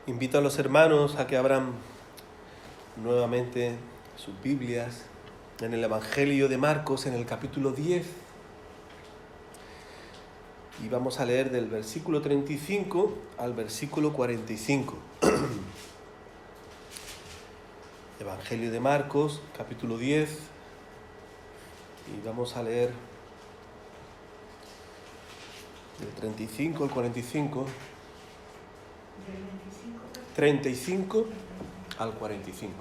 Invito a los hermanos a que abran nuevamente sus Biblias en el Evangelio de Marcos, en el capítulo 10. Y vamos a leer del versículo 35 al versículo 45. Evangelio de Marcos, capítulo 10. Y vamos a leer del 35 al 45. 35 al 45.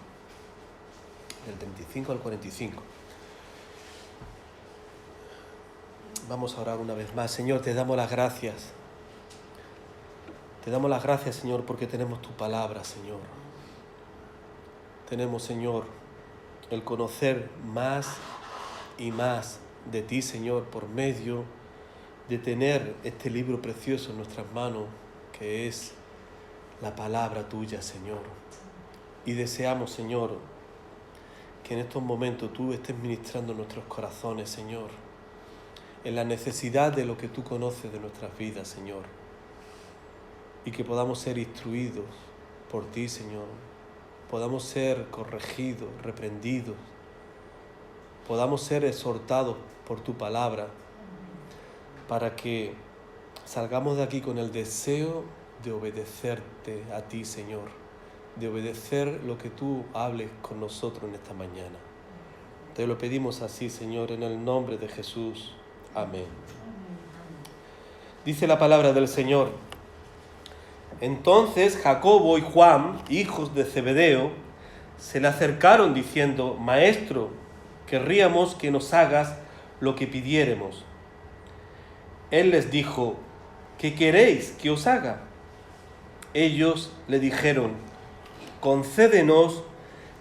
Del 35 al 45. Vamos a orar una vez más. Señor, te damos las gracias. Te damos las gracias, Señor, porque tenemos tu palabra, Señor. Tenemos, Señor, el conocer más y más de ti, Señor, por medio de tener este libro precioso en nuestras manos, que es la palabra tuya, Señor. Y deseamos, Señor, que en estos momentos tú estés ministrando nuestros corazones, Señor, en la necesidad de lo que tú conoces de nuestras vidas, Señor, y que podamos ser instruidos por ti, Señor, podamos ser corregidos, reprendidos, podamos ser exhortados por tu palabra, para que salgamos de aquí con el deseo de obedecerte a ti, Señor, de obedecer lo que tú hables con nosotros en esta mañana. Te lo pedimos así, Señor, en el nombre de Jesús. Amén. Dice la palabra del Señor: Entonces Jacobo y Juan, hijos de Zebedeo, se le acercaron diciendo: Maestro, querríamos que nos hagas lo que pidiéremos. Él les dijo: ¿Qué queréis que os haga? Ellos le dijeron: Concédenos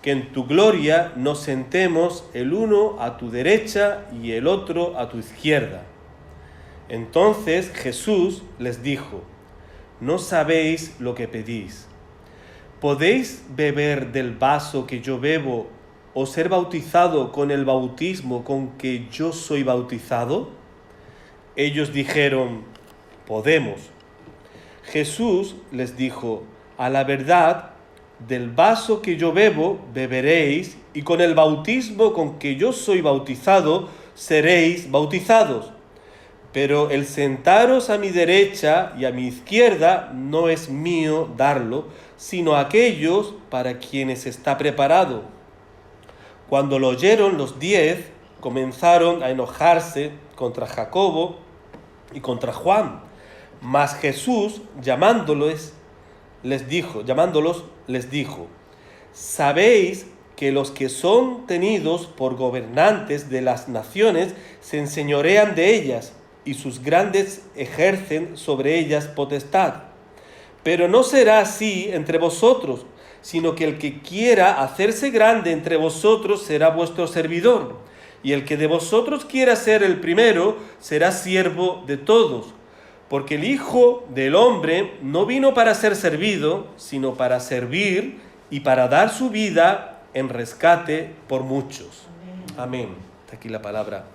que en tu gloria nos sentemos el uno a tu derecha y el otro a tu izquierda. Entonces Jesús les dijo: No sabéis lo que pedís. ¿Podéis beber del vaso que yo bebo o ser bautizado con el bautismo con que yo soy bautizado? Ellos dijeron: Podemos. Jesús les dijo: A la verdad, del vaso que yo bebo, beberéis, y con el bautismo con que yo soy bautizado, seréis bautizados. Pero el sentaros a mi derecha y a mi izquierda no es mío darlo, sino a aquellos para quienes está preparado. Cuando lo oyeron los 10, comenzaron a enojarse contra Jacobo y contra Juan. Mas Jesús, llamándolos, les dijo: ¿Sabéis que los que son tenidos por gobernantes de las naciones se enseñorean de ellas, y sus grandes ejercen sobre ellas potestad? Pero no será así entre vosotros, sino que el que quiera hacerse grande entre vosotros será vuestro servidor, y el que de vosotros quiera ser el primero será siervo de todos. Porque el Hijo del Hombre no vino para ser servido, sino para servir y para dar su vida en rescate por muchos. Amén. Está aquí la palabra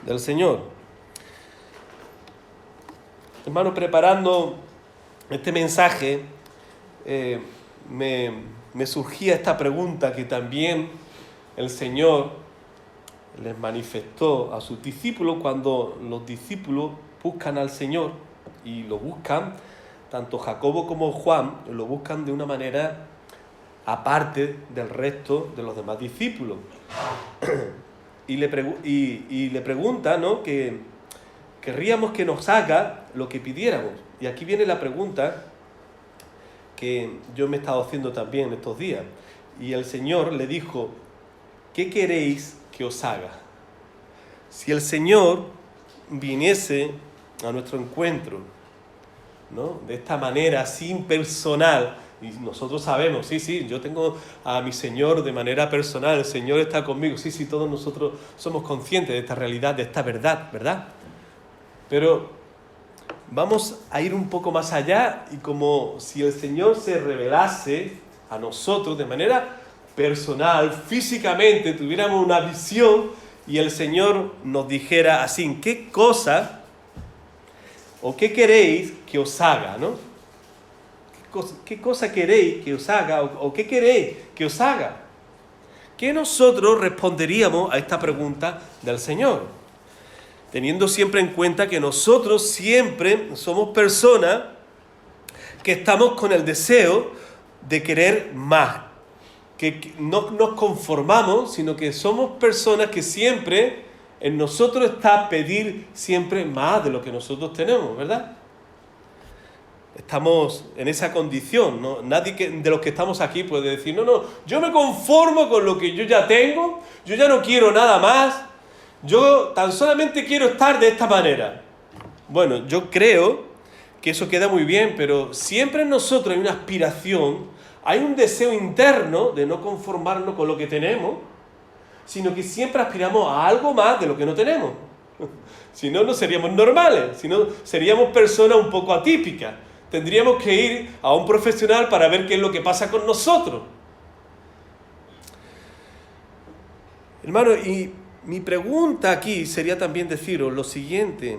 del Señor. Hermano, preparando este mensaje, me surgía esta pregunta que también el Señor les manifestó a sus discípulos cuando los discípulos buscan al Señor, y lo buscan, tanto Jacobo como Juan, lo buscan de una manera aparte del resto de los demás discípulos. Y le pregunta, ¿no?, que querríamos que nos haga lo que pidiéramos. Y aquí viene la pregunta que yo me he estado haciendo también estos días. Y el Señor le dijo: ¿qué queréis que os haga? Si el Señor viniese a nuestro encuentro, ¿no?, de esta manera así impersonal, y nosotros sabemos, sí, yo tengo a mi Señor de manera personal, el Señor está conmigo, sí, todos nosotros somos conscientes de esta realidad, de esta verdad, ¿verdad? Pero vamos a ir un poco más allá, y como si el Señor se revelase a nosotros de manera personal, físicamente, tuviéramos una visión, y el Señor nos dijera así: ¿qué cosa o qué queréis que os haga, ¿no? ¿Qué qué cosa queréis que os haga o qué queréis que os haga? ¿Qué nosotros responderíamos a esta pregunta del Señor? Teniendo siempre en cuenta que nosotros siempre somos personas que estamos con el deseo de querer más, que no nos conformamos, sino que somos personas que siempre en nosotros está pedir siempre más de lo que nosotros tenemos, ¿verdad? Estamos en esa condición, ¿no? Nadie de los que estamos aquí puede decir, no, yo me conformo con lo que yo ya tengo, yo ya no quiero nada más, yo tan solamente quiero estar de esta manera. Bueno, yo creo que eso queda muy bien, pero siempre en nosotros hay una aspiración, hay un deseo interno de no conformarnos con lo que tenemos, sino que siempre aspiramos a algo más de lo que no tenemos. Si no, no seríamos normales, si no, seríamos personas un poco atípicas. Tendríamos que ir a un profesional para ver qué es lo que pasa con nosotros. Hermano, y mi pregunta aquí sería también deciros lo siguiente.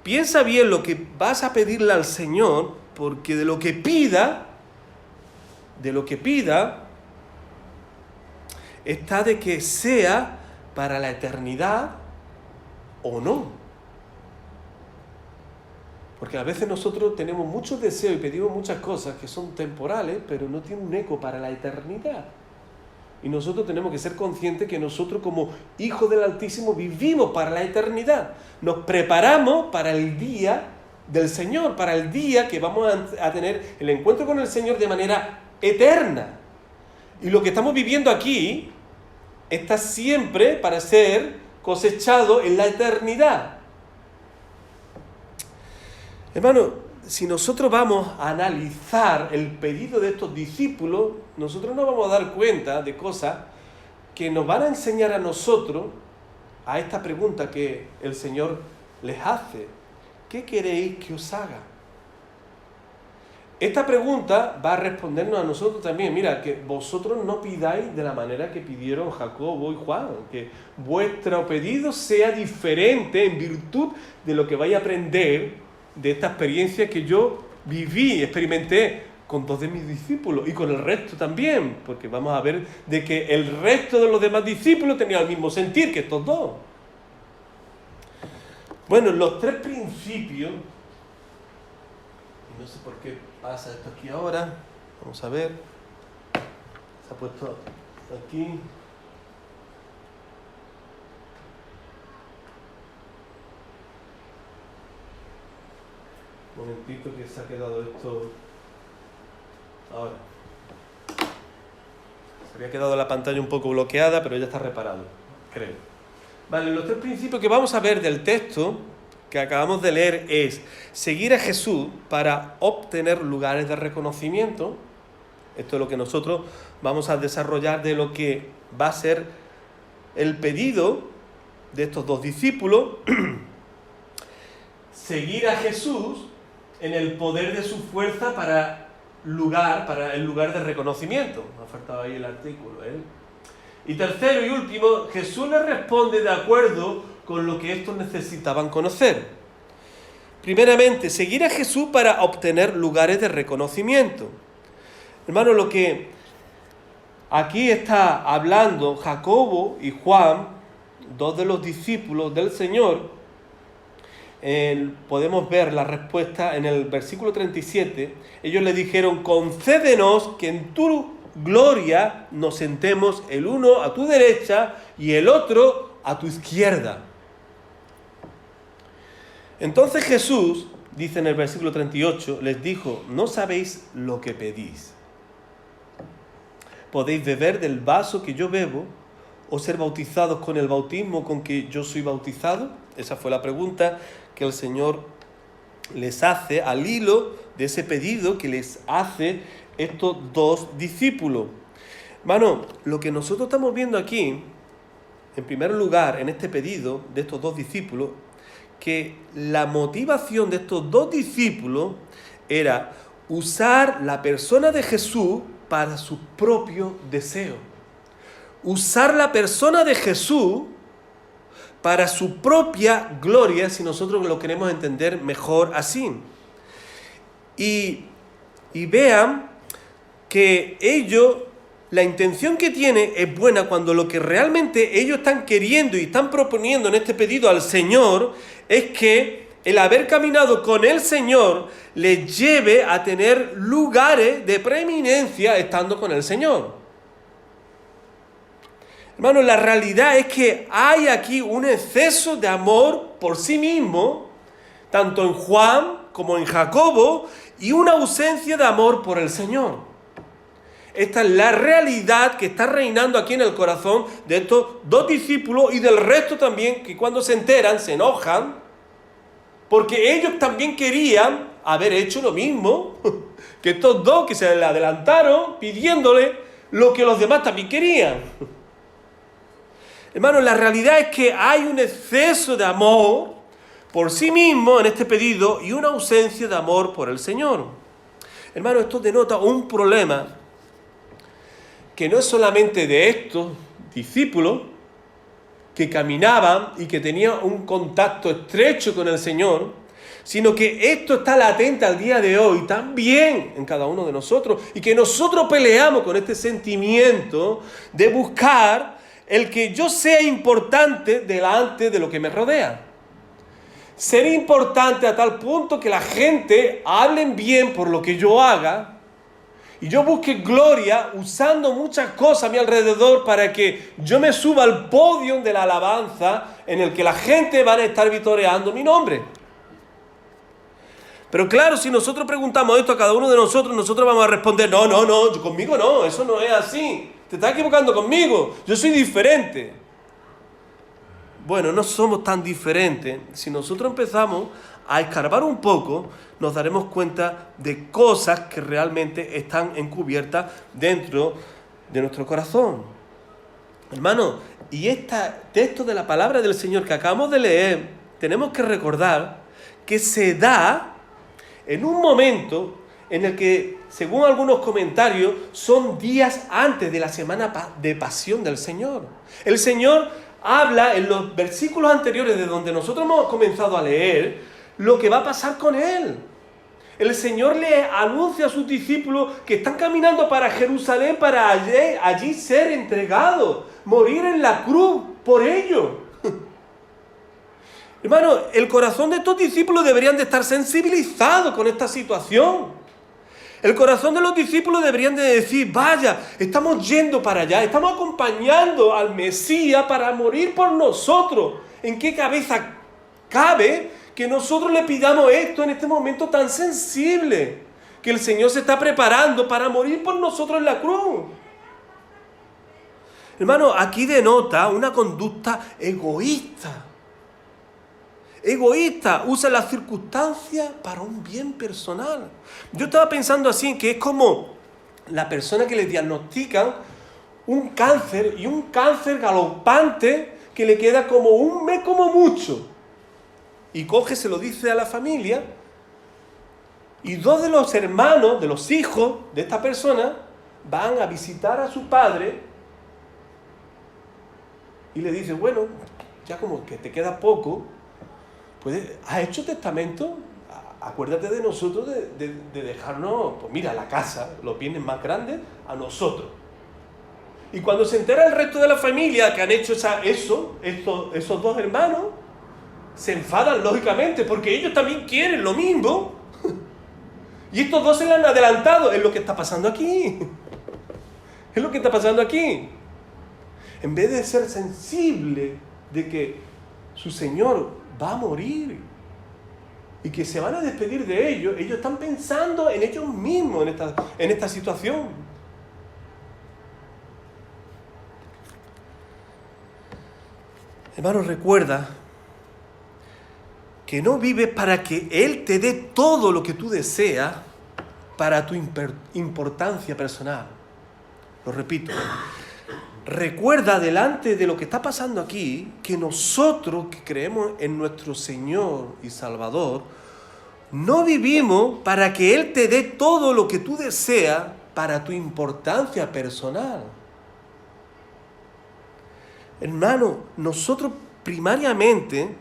Piensa bien lo que vas a pedirle al Señor, porque de lo que pida, está de que sea para la eternidad o no. Porque a veces nosotros tenemos muchos deseos y pedimos muchas cosas que son temporales, pero no tienen un eco para la eternidad. Y nosotros tenemos que ser conscientes que nosotros como hijos del Altísimo vivimos para la eternidad. Nos preparamos para el día del Señor, para el día que vamos a tener el encuentro con el Señor de manera eterna. Y lo que estamos viviendo aquí está siempre para ser cosechado en la eternidad. Hermano, si nosotros vamos a analizar el pedido de estos discípulos, nosotros nos vamos a dar cuenta de cosas que nos van a enseñar a nosotros a esta pregunta que el Señor les hace. ¿Qué queréis que os haga? Esta pregunta va a respondernos a nosotros también. Mira, que vosotros no pidáis de la manera que pidieron Jacobo y Juan, que vuestro pedido sea diferente en virtud de lo que vais a aprender de esta experiencia que yo viví, experimenté con 2 de mis discípulos y con el resto también, porque vamos a ver de que el resto de los demás discípulos tenían el mismo sentir que estos 2. Bueno, los 3 principios, no sé por qué pasa esto aquí ahora, vamos a ver, se ha puesto aquí. Un momentito que se ha quedado esto ahora. Se había quedado la pantalla un poco bloqueada, pero ya está reparado, creo. Vale, los 3 principios que vamos a ver del texto que acabamos de leer es seguir a Jesús para obtener lugares de reconocimiento. Esto es lo que nosotros vamos a desarrollar de lo que va a ser el pedido de estos 2 discípulos. Seguir a Jesús en el poder de su fuerza para el lugar de reconocimiento. Me ha faltado ahí el artículo, ¿eh? Y tercero y último, Jesús les responde de acuerdo con lo que estos necesitaban conocer. Primeramente, seguir a Jesús para obtener lugares de reconocimiento. Hermano, lo que aquí está hablando Jacobo y Juan, 2 de los discípulos del Señor, podemos ver la respuesta en el versículo 37. Ellos le dijeron: concédenos que en tu gloria nos sentemos el uno a tu derecha y el otro a tu izquierda. Entonces Jesús, dice en el versículo 38, les dijo: no sabéis lo que pedís. ¿Podéis beber del vaso que yo bebo o ser bautizados con el bautismo con que yo soy bautizado? Esa fue la pregunta que el Señor les hace al hilo de ese pedido que les hace estos 2 discípulos. Hermano, lo que nosotros estamos viendo aquí, en primer lugar, en este pedido de estos 2 discípulos, que la motivación de estos 2 discípulos era usar la persona de Jesús para sus propios deseos. Usar la persona de Jesús para su propia gloria, si nosotros lo queremos entender mejor así. Y y vean que ellos, la intención que tienen es buena cuando lo que realmente ellos están queriendo y están proponiendo en este pedido al Señor es que el haber caminado con el Señor les lleve a tener lugares de preeminencia estando con el Señor. Hermanos, la realidad es que hay aquí un exceso de amor por sí mismo, tanto en Juan como en Jacobo, y una ausencia de amor por el Señor. Esta es la realidad que está reinando aquí en el corazón de estos dos discípulos y del resto también, que cuando se enteran se enojan, porque ellos también querían haber hecho lo mismo que estos dos que se le adelantaron pidiéndole lo que los demás también querían. Hermanos, la realidad es que hay un exceso de amor por sí mismo en este pedido y una ausencia de amor por el Señor. Hermanos, esto denota un problema que no es solamente de estos discípulos que caminaban y que tenían un contacto estrecho con el Señor, sino que esto está latente al día de hoy también en cada uno de nosotros, y que nosotros peleamos con este sentimiento de buscar el que yo sea importante delante de lo que me rodea. Ser importante a tal punto que la gente hable bien por lo que yo haga, y yo busque gloria usando muchas cosas a mi alrededor para que yo me suba al podio de la alabanza en el que la gente va a estar vitoreando mi nombre. Pero claro, si nosotros preguntamos esto a cada uno de nosotros, nosotros vamos a responder, no, conmigo no, eso no es así. Te estás equivocando conmigo, yo soy diferente. Bueno, no somos tan diferentes. Si nosotros empezamos a escarbar un poco, nos daremos cuenta de cosas que realmente están encubiertas dentro de nuestro corazón. Hermano, y este texto de la palabra del Señor que acabamos de leer, tenemos que recordar que se da en un momento en el que, según algunos comentarios, son días antes de la semana de pasión del Señor. El Señor habla en los versículos anteriores de donde nosotros hemos comenzado a leer lo que va a pasar con Él. El Señor le anuncia a sus discípulos que están caminando para Jerusalén para allí ser entregados, morir en la cruz por ellos. Hermano, el corazón de estos discípulos deberían de estar sensibilizados con esta situación. El corazón de los discípulos deberían de decir, vaya, estamos yendo para allá, estamos acompañando al Mesías para morir por nosotros. ¿En qué cabeza cabe que nosotros le pidamos esto en este momento tan sensible? Que el Señor se está preparando para morir por nosotros en la cruz. Hermano, aquí denota una conducta egoísta. Usa las circunstancias para un bien personal. Yo estaba pensando así, que es como la persona que le diagnostican un cáncer, y un cáncer galopante que le queda como un mes como mucho. Y coge, se lo dice a la familia, y dos de los hermanos, de los hijos de esta persona, van a visitar a su padre y le dicen, bueno, ya como que te queda poco, pues, ¿has hecho testamento? Acuérdate de nosotros de dejarnos, pues mira, la casa, los bienes más grandes, a nosotros. Y cuando se entera el resto de la familia que han hecho esos dos hermanos, se enfadan lógicamente, porque ellos también quieren lo mismo. Y estos dos se le han adelantado. Es lo que está pasando aquí. Es lo que está pasando aquí. En vez de ser sensible de que su Señor va a morir y que se van a despedir de ellos están pensando en ellos mismos en esta situación. Hermano, recuerda que no vives para que Él te dé todo lo que tú deseas para tu importancia personal. Lo repito. Recuerda, delante de lo que está pasando aquí, que nosotros que creemos en nuestro Señor y Salvador, no vivimos para que Él te dé todo lo que tú deseas para tu importancia personal. Hermano, nosotros primariamente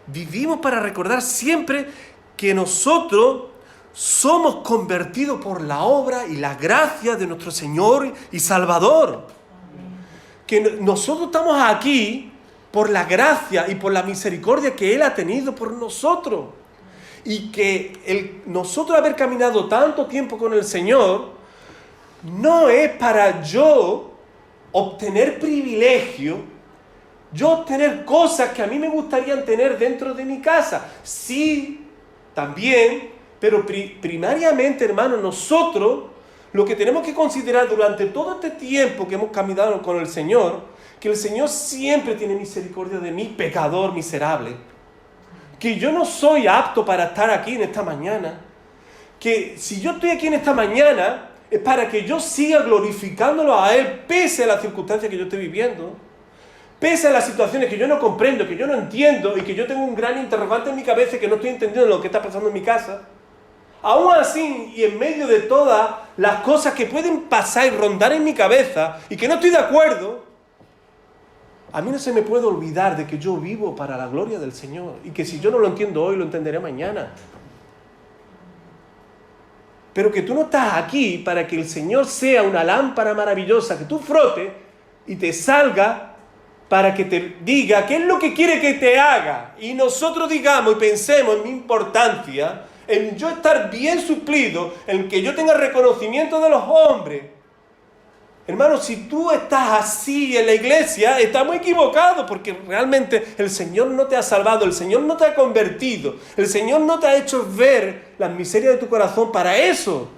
vivimos para recordar siempre que nosotros somos convertidos por la obra y la gracia de nuestro Señor y Salvador. Que nosotros estamos aquí por la gracia y por la misericordia que Él ha tenido por nosotros. Y que nosotros haber caminado tanto tiempo con el Señor no es para yo obtener privilegio, yo obtener cosas que a mí me gustaría tener dentro de mi casa. Sí, también, pero primariamente, hermano, nosotros lo que tenemos que considerar durante todo este tiempo que hemos caminado con el Señor, que el Señor siempre tiene misericordia de mí, pecador miserable. Que yo no soy apto para estar aquí en esta mañana. Que si yo estoy aquí en esta mañana, es para que yo siga glorificándolo a Él, pese a las circunstancias que yo estoy viviendo, pese a las situaciones que yo no comprendo, que yo no entiendo, y que yo tengo un gran interrogante en mi cabeza y que no estoy entendiendo lo que está pasando en mi casa. Aún así, y en medio de todas las cosas que pueden pasar y rondar en mi cabeza, y que no estoy de acuerdo, a mí no se me puede olvidar de que yo vivo para la gloria del Señor, y que si yo no lo entiendo hoy, lo entenderé mañana. Pero que tú no estás aquí para que el Señor sea una lámpara maravillosa que tú frotes y te salga para que te diga qué es lo que quiere que te haga. Y nosotros digamos y pensemos en mi importancia, en yo estar bien suplido, en que yo tenga reconocimiento de los hombres. Hermano, si tú estás así en la iglesia, estás muy equivocado, porque realmente el Señor no te ha salvado, el Señor no te ha convertido, el Señor no te ha hecho ver las miserias de tu corazón para eso.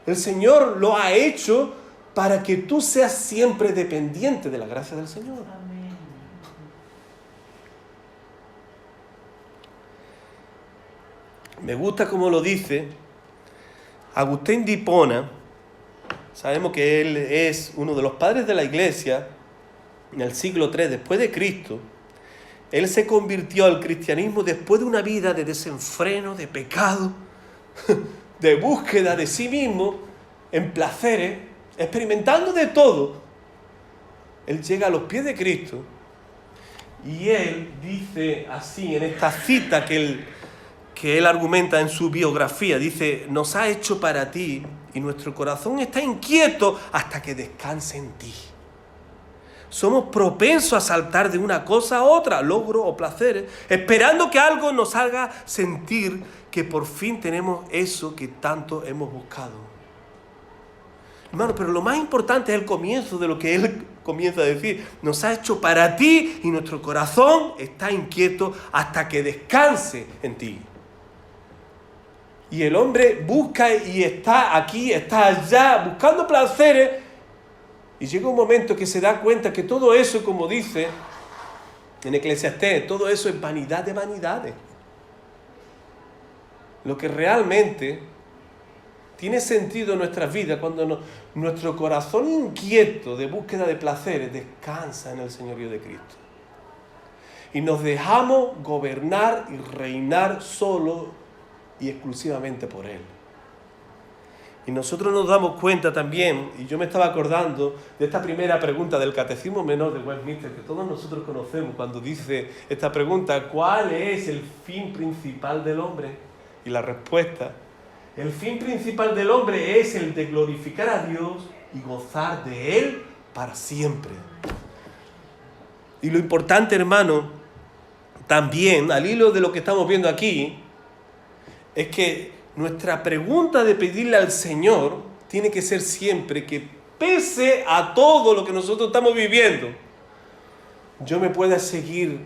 El Señor lo ha hecho para que tú seas siempre dependiente de la gracia del Señor. Amén. Me gusta como lo dice Agustín de Hipona. Sabemos que él es uno de los padres de la iglesia en el siglo III después de Cristo. Él se convirtió al cristianismo después de una vida de desenfreno, de pecado, de búsqueda de sí mismo, en placeres, experimentando de todo. Él llega a los pies de Cristo y él dice así en esta cita que él argumenta en su biografía, dice: nos ha hecho para ti y nuestro corazón está inquieto hasta que descanse en ti. Somos propensos a saltar de una cosa a otra, logros o placeres, esperando que algo nos haga sentir que por fin tenemos eso que tanto hemos buscado. Hermano, pero lo más importante es el comienzo de lo que él comienza a decir. Nos ha hecho para ti y nuestro corazón está inquieto hasta que descanse en ti. Y el hombre busca y está aquí, está allá, buscando placeres. Y llega un momento que se da cuenta que todo eso, como dice en Eclesiastés, todo eso es vanidad de vanidades. Lo que realmente tiene sentido en nuestras vidas cuando nuestro corazón inquieto de búsqueda de placeres descansa en el señorío de Cristo. Y nos dejamos gobernar y reinar solo y exclusivamente por Él. Y nosotros nos damos cuenta también, y yo me estaba acordando de esta primera pregunta del Catecismo Menor de Westminster, que todos nosotros conocemos cuando dice esta pregunta: ¿cuál es el fin principal del hombre? Y la respuesta: el fin principal del hombre es el de glorificar a Dios y gozar de Él para siempre. Y lo importante, hermano, también, al hilo de lo que estamos viendo aquí, es que nuestra pregunta de pedirle al Señor tiene que ser siempre que, pese a todo lo que nosotros estamos viviendo, yo me pueda seguir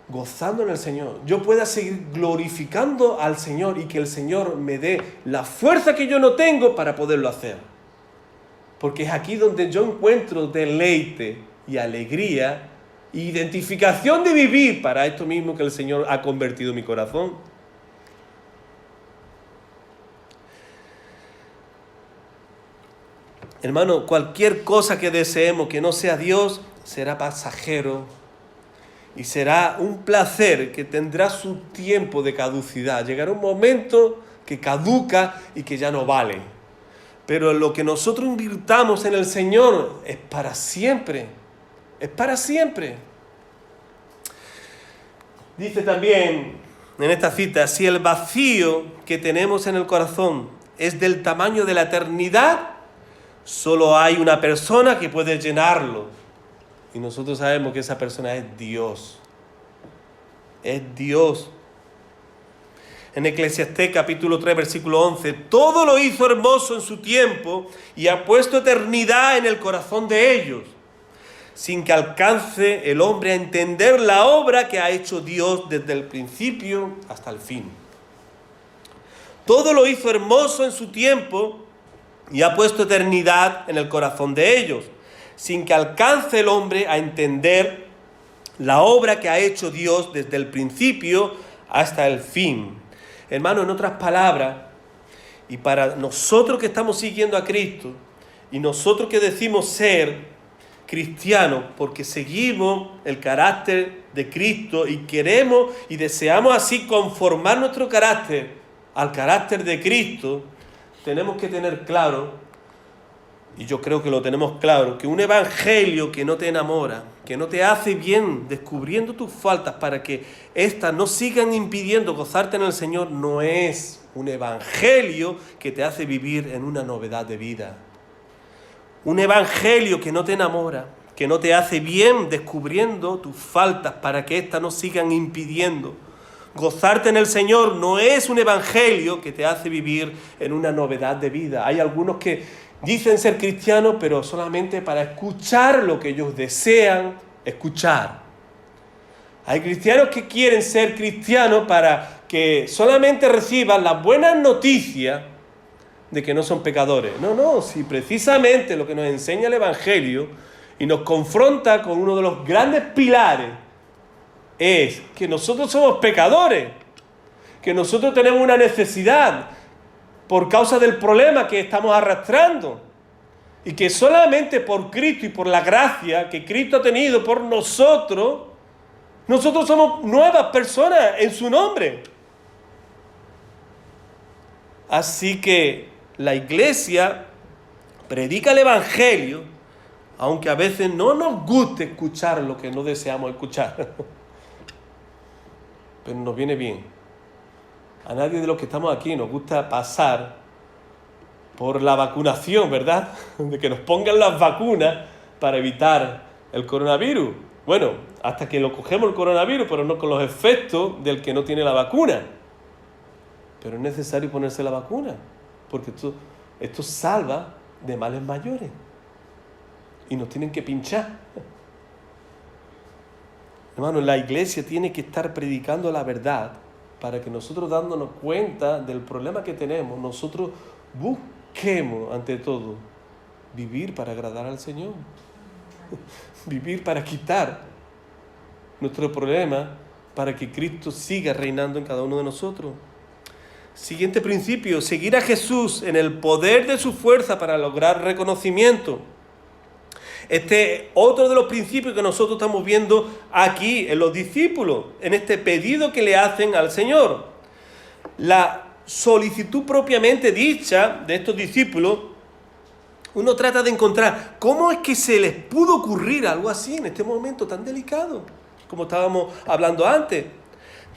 gozando en el Señor, yo pueda seguir glorificando al Señor y que el Señor me dé la fuerza que yo no tengo para poderlo hacer. Porque es aquí donde yo encuentro deleite y alegría, identificación de vivir para esto mismo que el Señor ha convertido mi corazón. Hermano, cualquier cosa que deseemos que no sea Dios será pasajero y será un placer que tendrá su tiempo de caducidad. Llegará un momento que caduca y que ya no vale. Pero lo que nosotros invirtamos en el Señor es para siempre. Es para siempre. Dice también en esta cita, si el vacío que tenemos en el corazón es del tamaño de la eternidad, solo hay una persona que puede llenarlo. Y nosotros sabemos que esa persona es Dios. Es Dios. En Eclesiastés capítulo 3, versículo 11, todo lo hizo hermoso en su tiempo y ha puesto eternidad en el corazón de ellos, sin que alcance el hombre a entender la obra que ha hecho Dios desde el principio hasta el fin. Todo lo hizo hermoso en su tiempo y ha puesto eternidad en el corazón de ellos, sin que alcance el hombre a entender la obra que ha hecho Dios desde el principio hasta el fin. Hermano, en otras palabras, y para nosotros que estamos siguiendo a Cristo, y nosotros que decimos ser cristianos porque seguimos el carácter de Cristo y queremos y deseamos así conformar nuestro carácter al carácter de Cristo, tenemos que tener claro, y yo creo que lo tenemos claro, que un evangelio que no te enamora, que no te hace bien descubriendo tus faltas para que éstas no sigan impidiendo gozarte en el Señor, no es un evangelio que te hace vivir en una novedad de vida. Un evangelio que no te enamora, que no te hace bien descubriendo tus faltas para que éstas no sigan impidiendo gozarte en el Señor, no es un evangelio que te hace vivir en una novedad de vida. Hay algunos que dicen ser cristianos, pero solamente para escuchar lo que ellos desean escuchar. Hay cristianos que quieren ser cristianos para que solamente reciban las buenas noticias de que no son pecadores. No, si precisamente lo que nos enseña el Evangelio y nos confronta con uno de los grandes pilares es que nosotros somos pecadores, que nosotros tenemos una necesidad por causa del problema que estamos arrastrando y que solamente por Cristo y por la gracia que Cristo ha tenido por nosotros, nosotros somos nuevas personas en su nombre. Así que la iglesia predica el Evangelio, aunque a veces no nos guste escuchar lo que no deseamos escuchar. Pero nos viene bien. A nadie de los que estamos aquí nos gusta pasar por la vacunación, ¿verdad? De que nos pongan las vacunas para evitar el coronavirus. Bueno, hasta que lo cogemos el coronavirus, pero no con los efectos del que no tiene la vacuna. Pero es necesario ponerse la vacuna, porque esto salva de males mayores. Y nos tienen que pinchar. Hermano, la iglesia tiene que estar predicando la verdad para que nosotros, dándonos cuenta del problema que tenemos, nosotros busquemos ante todo vivir para agradar al Señor. Vivir para quitar nuestro problema, para que Cristo siga reinando en cada uno de nosotros. Siguiente principio, seguir a Jesús en el poder de su fuerza para lograr reconocimiento. Este es otro de los principios que nosotros estamos viendo aquí en los discípulos, en este pedido que le hacen al Señor. La solicitud propiamente dicha de estos discípulos, uno trata de encontrar cómo es que se les pudo ocurrir algo así en este momento tan delicado, como estábamos hablando antes.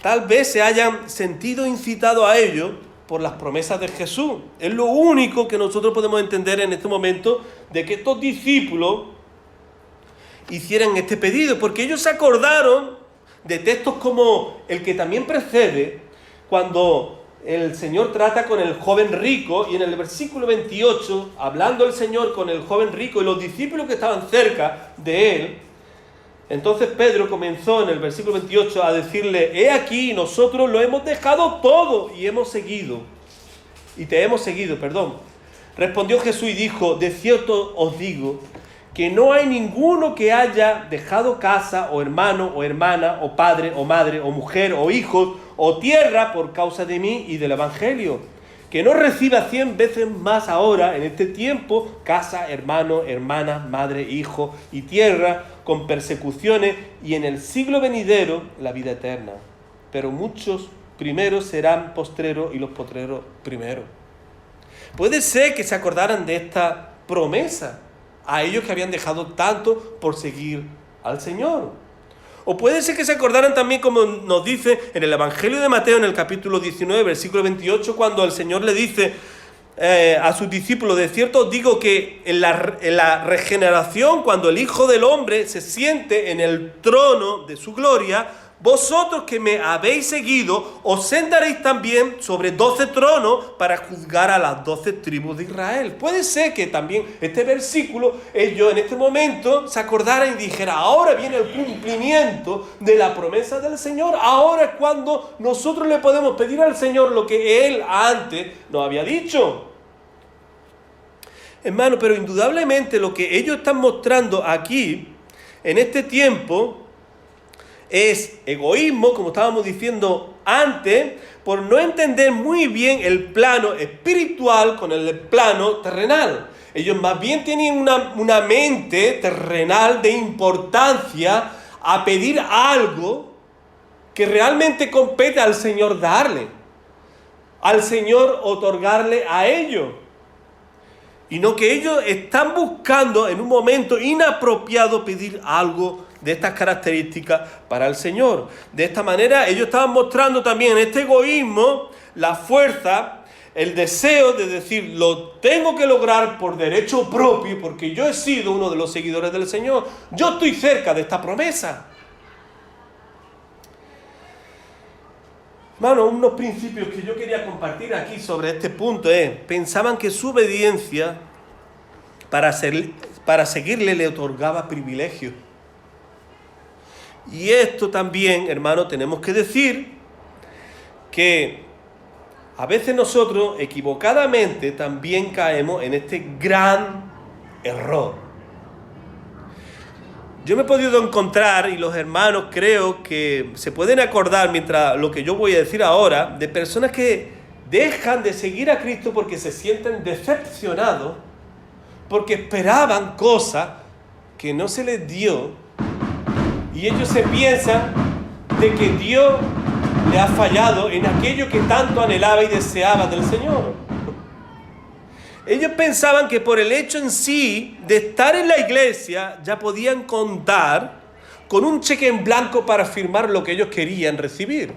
Tal vez se hayan sentido incitados a ello por las promesas de Jesús. Es lo único que nosotros podemos entender en este momento de que estos discípulos hicieran este pedido, porque ellos se acordaron de textos como el que también precede, cuando el Señor trata con el joven rico, y en el versículo 28, hablando el Señor con el joven rico y los discípulos que estaban cerca de él, entonces Pedro comenzó en el versículo 28 a decirle: he aquí, nosotros lo hemos dejado todo y te hemos seguido. Respondió Jesús y dijo: de cierto os digo, que no hay ninguno que haya dejado casa, o hermano, o hermana, o padre, o madre, o mujer, o hijos, o tierra, por causa de mí y del Evangelio, que no reciba 100 veces más ahora, en este tiempo, casa, hermano, hermana, madre, hijo y tierra, con persecuciones, y en el siglo venidero, la vida eterna. Pero muchos primeros serán postreros, y los postreros primeros. Puede ser que se acordaran de esta promesa a ellos que habían dejado tanto por seguir al Señor. O puede ser que se acordaran también, como nos dice en el Evangelio de Mateo, en el capítulo 19, versículo 28, cuando el Señor le dice a sus discípulos: de cierto os digo que en la regeneración, cuando el Hijo del Hombre se siente en el trono de su gloria, vosotros que me habéis seguido, os sentaréis también sobre 12 tronos para juzgar a las 12 tribus de Israel. Puede ser que también este versículo, ellos en este momento se acordaran y dijeran: ahora viene el cumplimiento de la promesa del Señor. Ahora es cuando nosotros le podemos pedir al Señor lo que Él antes nos había dicho. Hermano, pero indudablemente lo que ellos están mostrando aquí, en este tiempo, es egoísmo, como estábamos diciendo antes, por no entender muy bien el plano espiritual con el plano terrenal. Ellos más bien tienen una mente terrenal de importancia a pedir algo que realmente compete al Señor darle, al Señor otorgarle a ellos. Y no que ellos están buscando en un momento inapropiado pedir algo de estas características para el Señor. De esta manera ellos estaban mostrando también en este egoísmo la fuerza, el deseo de decir: lo tengo que lograr por derecho propio, porque yo he sido uno de los seguidores del Señor. Yo estoy cerca de esta promesa. Hermano, unos principios que yo quería compartir aquí sobre este punto pensaban que su obediencia para seguirle le otorgaba privilegios. Y esto también, hermano, tenemos que decir que a veces nosotros equivocadamente también caemos en este gran error. Yo me he podido encontrar, y los hermanos creo que se pueden acordar mientras lo que yo voy a decir ahora, de personas que dejan de seguir a Cristo porque se sienten decepcionados, porque esperaban cosas que no se les dio, y ellos se piensan de que Dios le ha fallado en aquello que tanto anhelaba y deseaba del Señor. Ellos pensaban que por el hecho en sí de estar en la iglesia ya podían contar con un cheque en blanco para firmar lo que ellos querían recibir.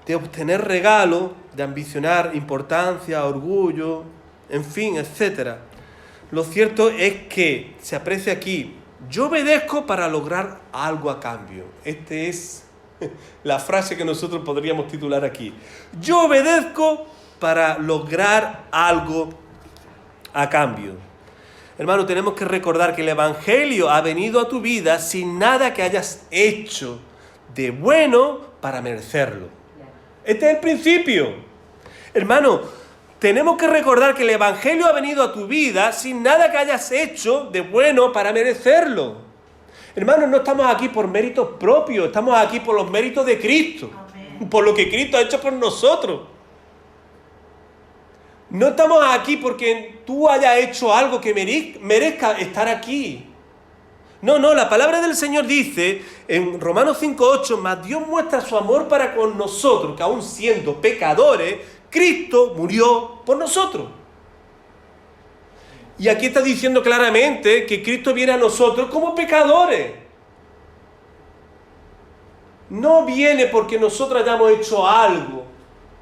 De obtener regalos, de ambicionar importancia, orgullo, en fin, etc. Lo cierto es que se aprecia aquí: yo obedezco para lograr algo a cambio. Esta es la frase que nosotros podríamos titular aquí. Yo obedezco para lograr algo a cambio. Hermano, tenemos que recordar que el Evangelio ha venido a tu vida sin nada que hayas hecho de bueno para merecerlo. Este es el principio. Hermano, tenemos que recordar que el Evangelio ha venido a tu vida sin nada que hayas hecho de bueno para merecerlo. Hermanos, no estamos aquí por méritos propios, estamos aquí por los méritos de Cristo. Amén. Por lo que Cristo ha hecho por nosotros. No estamos aquí porque tú hayas hecho algo que merezca estar aquí. No, la palabra del Señor dice en Romanos 5:8: mas Dios muestra su amor para con nosotros, que aun siendo pecadores, Cristo murió por nosotros. Y aquí está diciendo claramente que Cristo viene a nosotros como pecadores. No viene porque nosotros hayamos hecho algo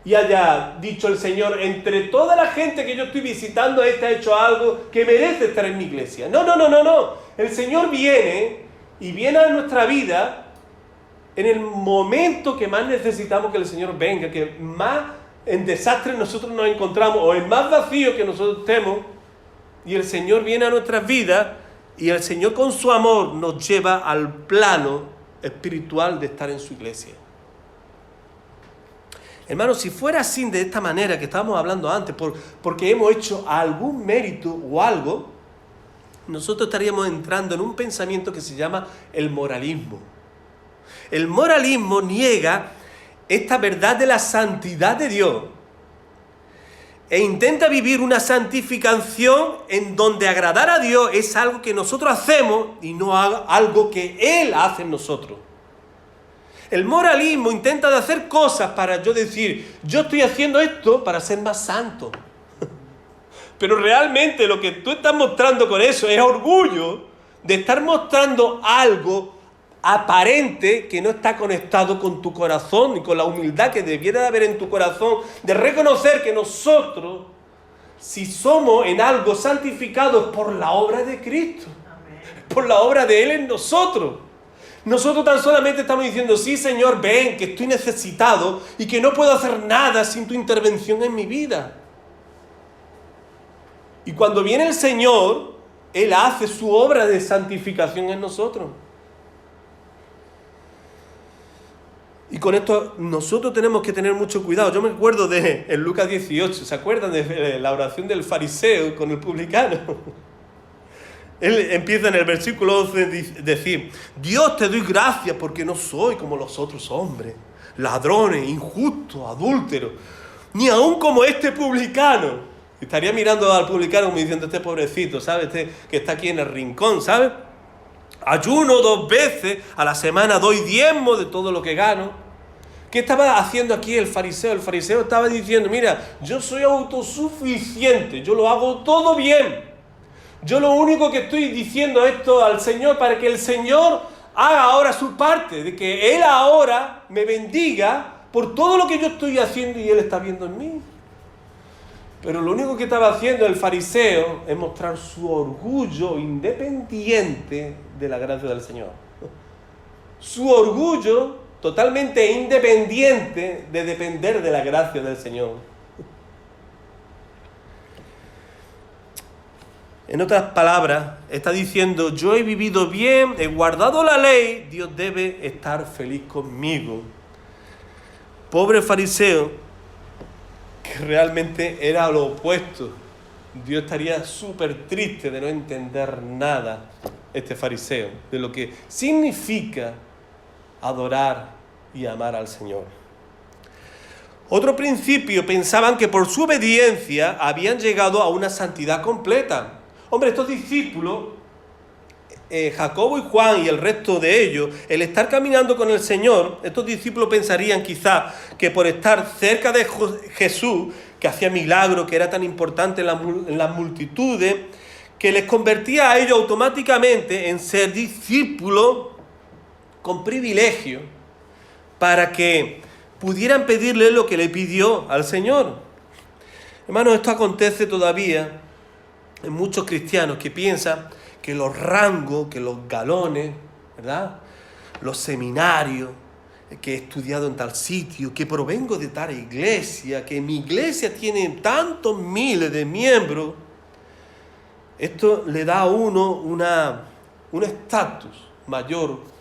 y haya dicho el Señor: entre toda la gente que yo estoy visitando, este ha hecho algo que merece estar en mi iglesia. No. El Señor viene y viene a nuestra vida en el momento que más necesitamos que el Señor venga, que más en desastre nosotros nos encontramos, o en más vacío que nosotros estemos. Y el Señor viene a nuestras vidas y el Señor con su amor nos lleva al plano espiritual de estar en su iglesia. Hermanos, si fuera así, de esta manera que estábamos hablando antes, porque hemos hecho algún mérito o algo, nosotros estaríamos entrando en un pensamiento que se llama el moralismo. El moralismo niega esta verdad de la santidad de Dios e intenta vivir una santificación en donde agradar a Dios es algo que nosotros hacemos y no algo que Él hace en nosotros. El moralismo intenta de hacer cosas para yo decir: yo estoy haciendo esto para ser más santo. Pero realmente lo que tú estás mostrando con eso es orgullo de estar mostrando algo aparente que no está conectado con tu corazón y con la humildad que debiera de haber en tu corazón, de reconocer que nosotros, si somos en algo santificados por la obra de Cristo, por la obra de Él en nosotros. Nosotros tan solamente estamos diciendo, sí, Señor, ven, que estoy necesitado y que no puedo hacer nada sin tu intervención en mi vida. Y cuando viene el Señor, Él hace su obra de santificación en nosotros. Y con esto nosotros tenemos que tener mucho cuidado. Yo me acuerdo en Lucas 18, ¿se acuerdan de la oración del fariseo con el publicano? Él empieza en el versículo 11 a decir, Dios, te doy gracias porque no soy como los otros hombres, ladrones, injustos, adúlteros, ni aun como este publicano. Estaría mirando al publicano como diciendo, este pobrecito, ¿sabes? Este que está aquí en el rincón, ¿sabes? Ayuno 2 veces a la semana, doy diezmo de todo lo que gano. ¿Qué estaba haciendo aquí el fariseo? El fariseo estaba diciendo, mira, yo soy autosuficiente, yo lo hago todo bien. Yo lo único que estoy diciendo esto al Señor para que el Señor haga ahora su parte, de que Él ahora me bendiga por todo lo que yo estoy haciendo y Él está viendo en mí. Pero lo único que estaba haciendo el fariseo es mostrar su orgullo independiente de la gracia del Señor. Su orgullo totalmente independiente de depender de la gracia del Señor. En otras palabras, está diciendo, yo he vivido bien, he guardado la ley, Dios debe estar feliz conmigo. Pobre fariseo, que realmente era lo opuesto. Dios estaría súper triste de no entender nada, este fariseo, de lo que significa adorar y amar al Señor. Otro principio, pensaban que por su obediencia habían llegado a una santidad completa. Hombre, estos discípulos, Jacobo y Juan y el resto de ellos, el estar caminando con el Señor, estos discípulos pensarían quizá que por estar cerca de Jesús, que hacía milagros, que era tan importante en las multitudes, que les convertía a ellos automáticamente en ser discípulos con privilegio, para que pudieran pedirle lo que le pidió al Señor. Hermanos, esto acontece todavía en muchos cristianos que piensan que los rangos, que los galones, ¿verdad? Los seminarios, que he estudiado en tal sitio, que provengo de tal iglesia, que mi iglesia tiene tantos miles de miembros, esto le da a uno un estatus mayor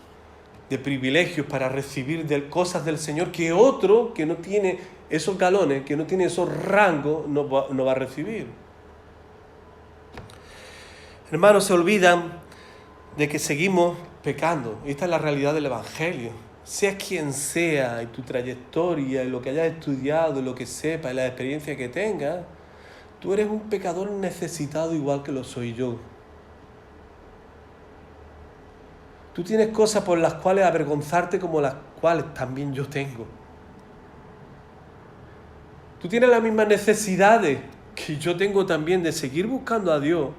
de privilegios para recibir cosas del Señor que otro que no tiene esos galones, que no tiene esos rangos, no va a recibir. Hermanos, se olvidan de que seguimos pecando. Esta es la realidad del Evangelio. Seas quien sea, en tu trayectoria, en lo que hayas estudiado, en lo que sepas, en la experiencia que tengas, tú eres un pecador necesitado igual que lo soy yo. Tú tienes cosas por las cuales avergonzarte como las cuales también yo tengo. Tú tienes las mismas necesidades que yo tengo también de seguir buscando a Dios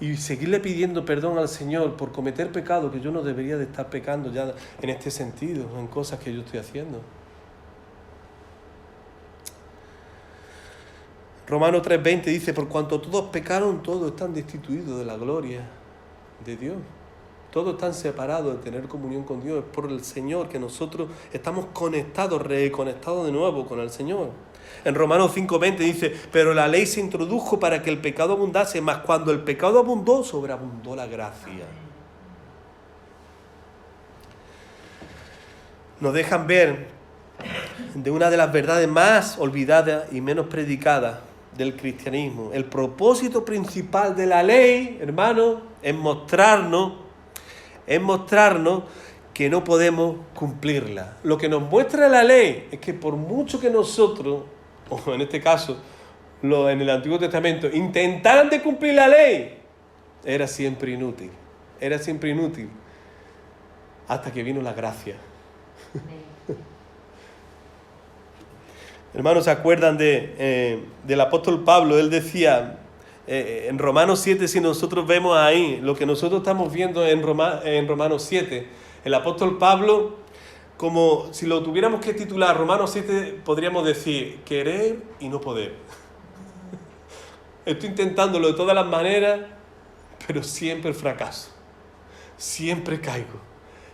y seguirle pidiendo perdón al Señor por cometer pecados que yo no debería de estar pecando ya en este sentido, en cosas que yo estoy haciendo. Romanos 3:20 dice, por cuanto todos pecaron, todos están destituidos de la gloria de Dios. Todos están separados de tener comunión con Dios. Es por el Señor que nosotros estamos conectados, reconectados de nuevo con el Señor. En Romanos 5:20 dice, pero la ley se introdujo para que el pecado abundase, mas cuando el pecado abundó, sobreabundó la gracia. Nos dejan ver de una de las verdades más olvidadas y menos predicadas del cristianismo. El propósito principal de la ley, hermano, es mostrarnos que no podemos cumplirla. Lo que nos muestra la ley es que por mucho que nosotros, o en este caso, en el Antiguo Testamento, intentaran de cumplir la ley, era siempre inútil. Era siempre inútil. Hasta que vino la gracia. Hermanos, ¿se acuerdan del apóstol Pablo? Él decía En Romanos 7, si nosotros vemos ahí, lo que nosotros estamos viendo en Romanos 7, el apóstol Pablo, como si lo tuviéramos que titular, Romanos 7, podríamos decir, querer y no poder. Estoy intentándolo de todas las maneras, pero siempre fracaso. Siempre caigo.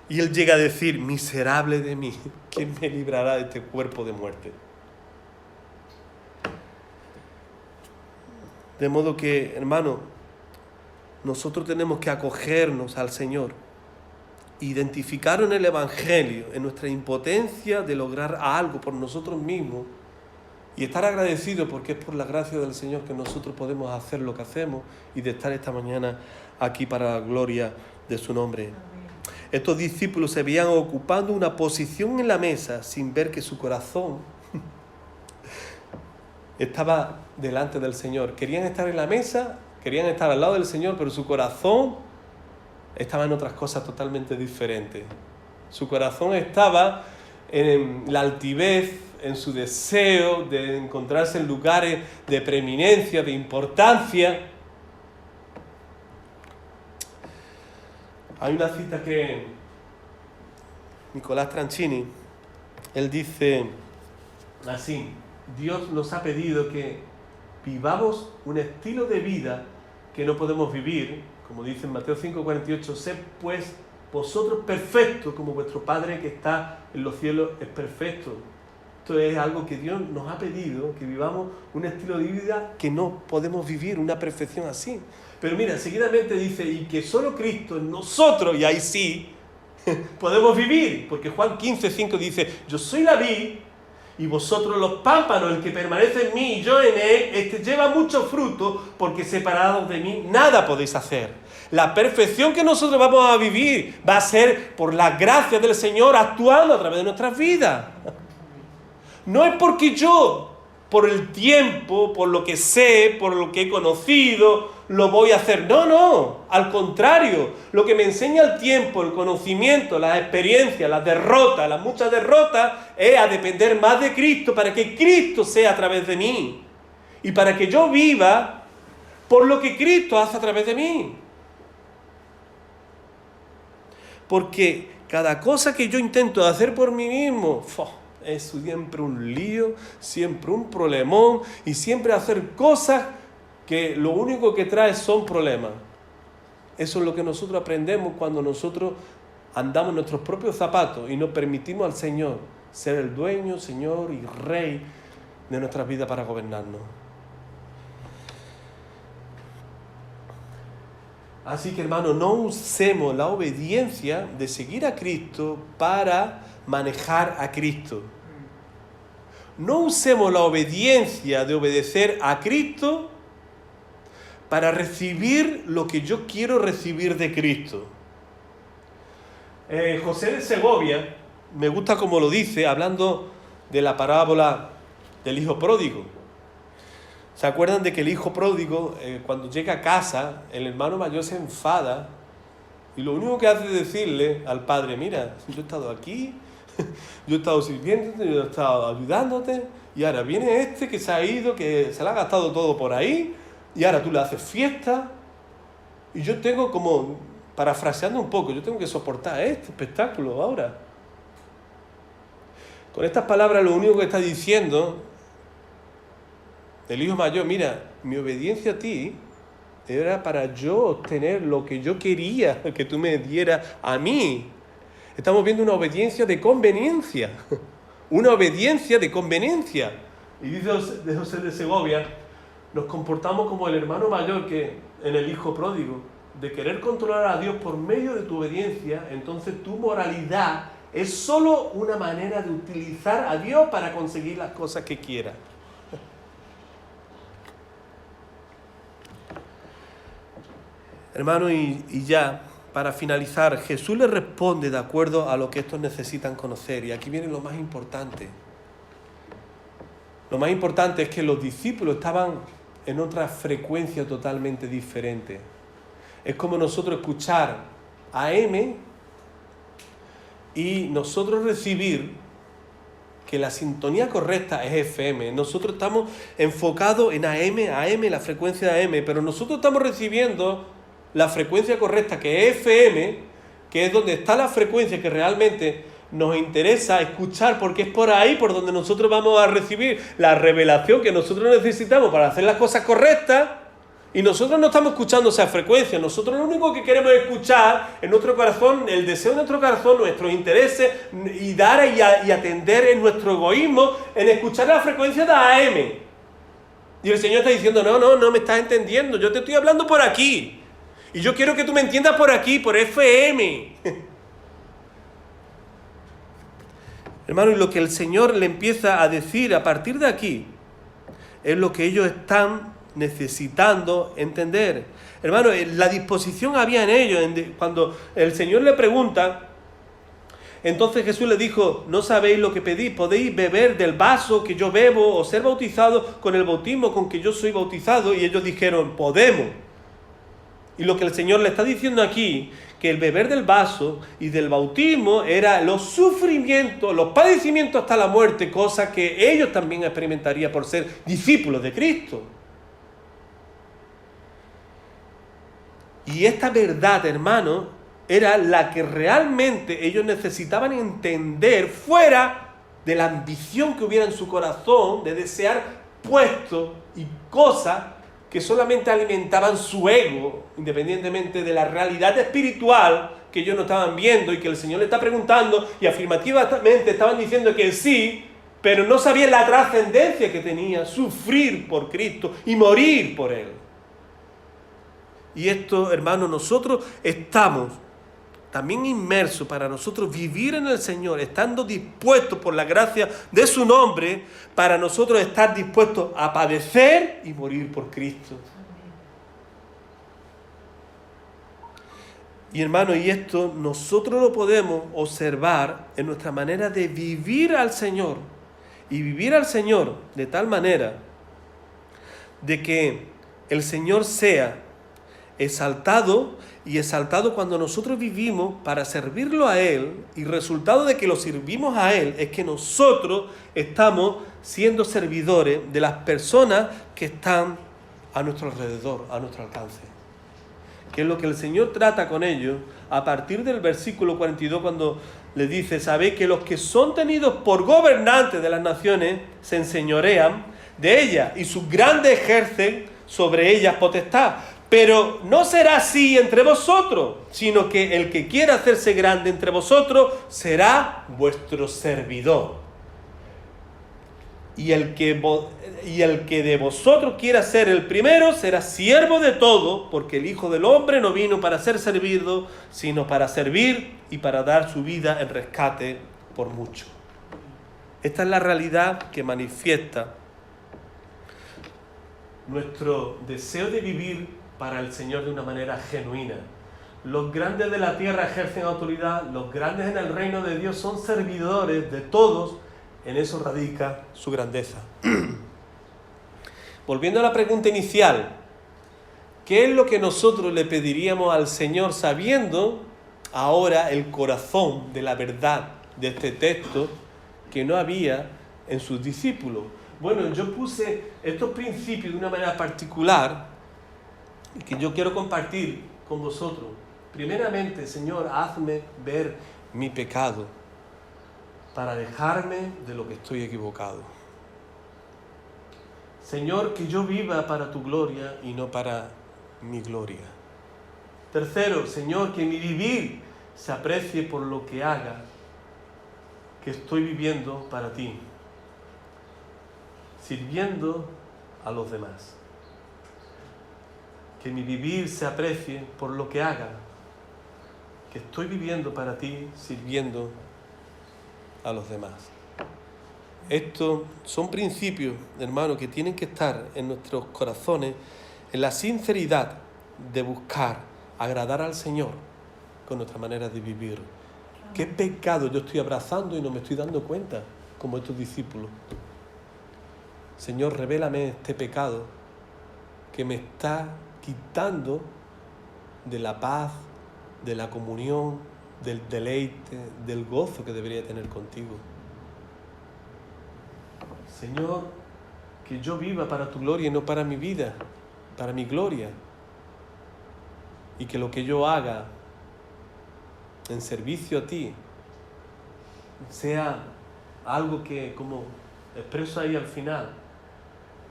Y él llega a decir, miserable de mí, ¿quién me librará de este cuerpo de muerte? De modo que, hermano, nosotros tenemos que acogernos al Señor, identificar en el Evangelio, en nuestra impotencia de lograr algo por nosotros mismos y estar agradecidos porque es por la gracia del Señor que nosotros podemos hacer lo que hacemos y de estar esta mañana aquí para la gloria de su nombre. Estos discípulos se veían ocupando una posición en la mesa sin ver que su corazón estaba delante del Señor. Querían estar en la mesa, querían estar al lado del Señor, pero su corazón estaba en otras cosas totalmente diferentes. Su corazón estaba en la altivez, en su deseo de encontrarse en lugares de preeminencia, de importancia. Hay una cita que Nicolás Tranchini, él dice así: Dios nos ha pedido que vivamos un estilo de vida que no podemos vivir, como dice en Mateo 5:48, sed pues vosotros perfectos como vuestro Padre que está en los cielos es perfecto. Esto es algo que Dios nos ha pedido, que vivamos un estilo de vida que no podemos vivir, una perfección así. Pero mira, seguidamente dice, y que solo Cristo en nosotros, y ahí sí, podemos vivir. Porque Juan 15:5 dice, yo soy la vid, y vosotros los pámpanos, el que permanece en mí y yo en él, lleva mucho fruto, porque separados de mí nada podéis hacer. La perfección que nosotros vamos a vivir va a ser por la gracia del Señor actuando a través de nuestras vidas. No es porque yo, por el tiempo, por lo que sé, por lo que he conocido, lo voy a hacer. No, al contrario, lo que me enseña el tiempo, el conocimiento, las experiencias, las derrotas, las muchas derrotas, es a depender más de Cristo para que Cristo sea a través de mí y para que yo viva por lo que Cristo hace a través de mí. Porque cada cosa que yo intento hacer por mí mismo, es siempre un lío, siempre un problemón y siempre hacer cosas que lo único que trae son problemas. Eso es lo que nosotros aprendemos cuando nosotros andamos en nuestros propios zapatos y nos permitimos al Señor ser el dueño, Señor y Rey de nuestras vidas para gobernarnos. Así que, hermanos, no usemos la obediencia de seguir a Cristo para manejar a Cristo. No usemos la obediencia de obedecer a Cristo para recibir lo que yo quiero recibir de Cristo. José de Segovia, me gusta como lo dice, hablando de la parábola del hijo pródigo. ¿Se acuerdan de que el hijo pródigo, cuando llega a casa, el hermano mayor se enfada y lo único que hace es decirle al padre, mira, yo he estado aquí, yo he estado sirviéndote, yo he estado ayudándote y ahora viene este que se ha ido, que se le ha gastado todo por ahí y ahora tú le haces fiesta y yo tengo como, parafraseando un poco, yo tengo que soportar este espectáculo ahora. Con estas palabras lo único que está diciendo el hijo mayor, mira, mi obediencia a ti era para yo obtener lo que yo quería que tú me dieras a mí. Estamos viendo una obediencia de conveniencia. Una obediencia de conveniencia. Y dice de José de Segovia, nos comportamos como el hermano mayor que en el hijo pródigo, de querer controlar a Dios por medio de tu obediencia. Entonces tu moralidad es solo una manera de utilizar a Dios para conseguir las cosas que quieras. Hermano, y ya, para finalizar, Jesús les responde de acuerdo a lo que estos necesitan conocer. Y aquí viene lo más importante. Lo más importante es que los discípulos estaban en otra frecuencia totalmente diferente. Es como nosotros escuchar AM y nosotros recibir que la sintonía correcta es FM. Nosotros estamos enfocados en AM, la frecuencia de AM, pero nosotros estamos recibiendo la frecuencia correcta, que es FM, que es donde está la frecuencia que realmente nos interesa escuchar, porque es por ahí por donde nosotros vamos a recibir la revelación que nosotros necesitamos para hacer las cosas correctas. Y nosotros no estamos escuchando esa frecuencia. Nosotros lo único que queremos escuchar en nuestro corazón, el deseo de nuestro corazón, nuestros intereses, y dar y atender en nuestro egoísmo, en escuchar la frecuencia de AM. Y el Señor está diciendo, no me estás entendiendo, yo te estoy hablando por aquí. Y yo quiero que tú me entiendas por aquí, por FM. Hermano, y lo que el Señor le empieza a decir a partir de aquí, es lo que ellos están necesitando entender. Hermano, la disposición había en ellos. Cuando el Señor le pregunta, entonces Jesús le dijo, no sabéis lo que pedís, podéis beber del vaso que yo bebo o ser bautizados con el bautismo con que yo soy bautizado. Y ellos dijeron, podemos. Y lo que el Señor le está diciendo aquí, que el beber del vaso y del bautismo era los sufrimientos, los padecimientos hasta la muerte, cosa que ellos también experimentarían por ser discípulos de Cristo. Y esta verdad, hermano, era la que realmente ellos necesitaban entender fuera de la ambición que hubiera en su corazón de desear puestos y cosas que solamente alimentaban su ego, independientemente de la realidad espiritual que ellos no estaban viendo y que el Señor le está preguntando y afirmativamente estaban diciendo que sí, pero no sabían la trascendencia que tenía sufrir por Cristo y morir por Él. Y esto, hermanos, nosotros estamos también inmersos para nosotros vivir en el Señor, estando dispuestos por la gracia de su nombre, para nosotros estar dispuestos a padecer y morir por Cristo. Y hermanos, y esto nosotros lo podemos observar en nuestra manera de vivir al Señor. Y vivir al Señor de tal manera de que el Señor sea exaltado, y exaltado cuando nosotros vivimos para servirlo a Él, y resultado de que lo servimos a Él es que nosotros estamos siendo servidores de las personas que están a nuestro alrededor, a nuestro alcance. Que es lo que el Señor trata con ellos a partir del versículo 42, cuando le dice, sabéis que los que son tenidos por gobernantes de las naciones se enseñorean de ellas, y sus grandes ejercen sobre ellas potestad. Pero no será así entre vosotros, sino que el que quiera hacerse grande entre vosotros será vuestro servidor. Y el que de vosotros quiera ser el primero será siervo de todo, porque el Hijo del Hombre no vino para ser servido, sino para servir y para dar su vida en rescate por muchos. Esta es la realidad que manifiesta nuestro deseo de vivir para el Señor de una manera genuina. Los grandes de la tierra ejercen autoridad, los grandes en el reino de Dios son servidores de todos, en eso radica su grandeza. Volviendo a la pregunta inicial, ¿qué es lo que nosotros le pediríamos al Señor sabiendo ahora el corazón de la verdad de este texto que no había en sus discípulos? Bueno, yo puse estos principios de una manera particular que yo quiero compartir con vosotros. Primeramente, Señor, hazme ver mi pecado para dejarme de lo que estoy equivocado. Señor, que yo viva para tu gloria y no para mi gloria. Tercero, Señor, que mi vivir se aprecie por lo que haga, que estoy viviendo para ti, sirviendo a los demás. Que mi vivir se aprecie por lo que haga, que estoy viviendo para ti, sirviendo a los demás. Estos son principios, hermanos, que tienen que estar en nuestros corazones, en la sinceridad de buscar agradar al Señor con nuestra manera de vivir. ¿Qué pecado yo estoy abrazando y no me estoy dando cuenta, como estos discípulos? Señor, revélame este pecado que me está quitando de la paz, de la comunión, del deleite, del gozo que debería tener contigo. Señor, que yo viva para tu gloria y no para mi vida, para mi gloria. Y que lo que yo haga en servicio a ti sea algo que, como expreso ahí al final,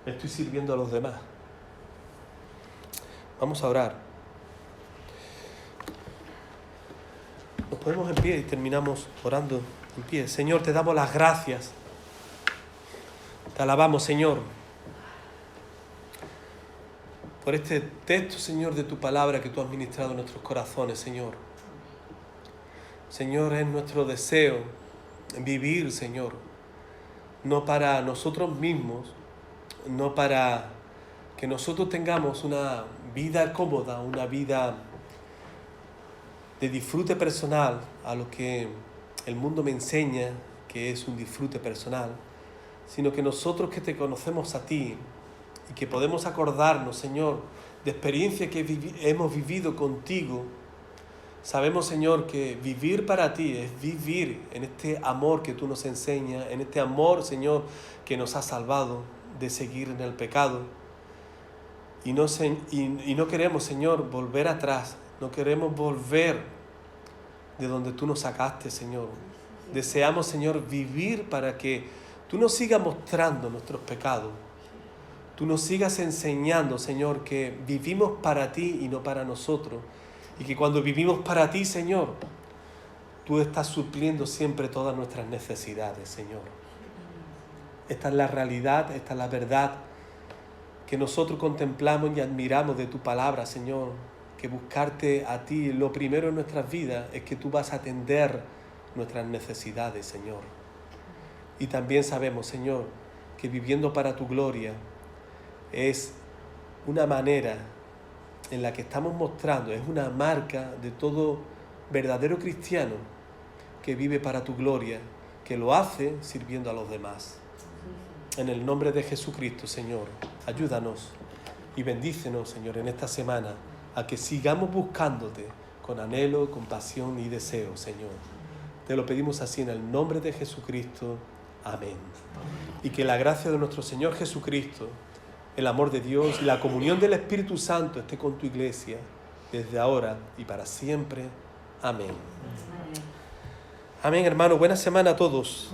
estoy sirviendo a los demás. Vamos a orar. Nos ponemos en pie y terminamos orando en pie. Señor, te damos las gracias. Te alabamos, Señor, por este texto, Señor, de tu palabra que tú has ministrado en nuestros corazones, Señor. Señor, es nuestro deseo vivir, Señor, no para nosotros mismos, no para que nosotros tengamos una vida cómoda, una vida de disfrute personal, a lo que el mundo me enseña que es un disfrute personal, sino que nosotros que te conocemos a ti y que podemos acordarnos, Señor, de experiencias que hemos vivido contigo, sabemos, Señor, que vivir para ti es vivir en este amor que tú nos enseñas, en este amor, Señor, que nos ha salvado de seguir en el pecado. Y no queremos, Señor, volver atrás, no queremos volver de donde tú nos sacaste, Señor. Deseamos, Señor, vivir para que tú nos sigas mostrando nuestros pecados. Tú nos sigas enseñando, Señor, que vivimos para ti y no para nosotros. Y que cuando vivimos para ti, Señor, tú estás supliendo siempre todas nuestras necesidades, Señor. Esta es la realidad, esta es la verdad que nosotros contemplamos y admiramos de tu palabra, Señor. Que buscarte a ti, lo primero en nuestras vidas, es que tú vas a atender nuestras necesidades, Señor. Y también sabemos, Señor, que viviendo para tu gloria es una manera en la que estamos mostrando, es una marca de todo verdadero cristiano que vive para tu gloria, que lo hace sirviendo a los demás. En el nombre de Jesucristo, Señor, ayúdanos y bendícenos, Señor, en esta semana, a que sigamos buscándote con anhelo, con pasión y deseo, Señor. Te lo pedimos así en el nombre de Jesucristo. Amén. Y que la gracia de nuestro Señor Jesucristo, el amor de Dios y la comunión del Espíritu Santo esté con tu iglesia desde ahora y para siempre. Amén. Amén, hermano. Buena semana a todos.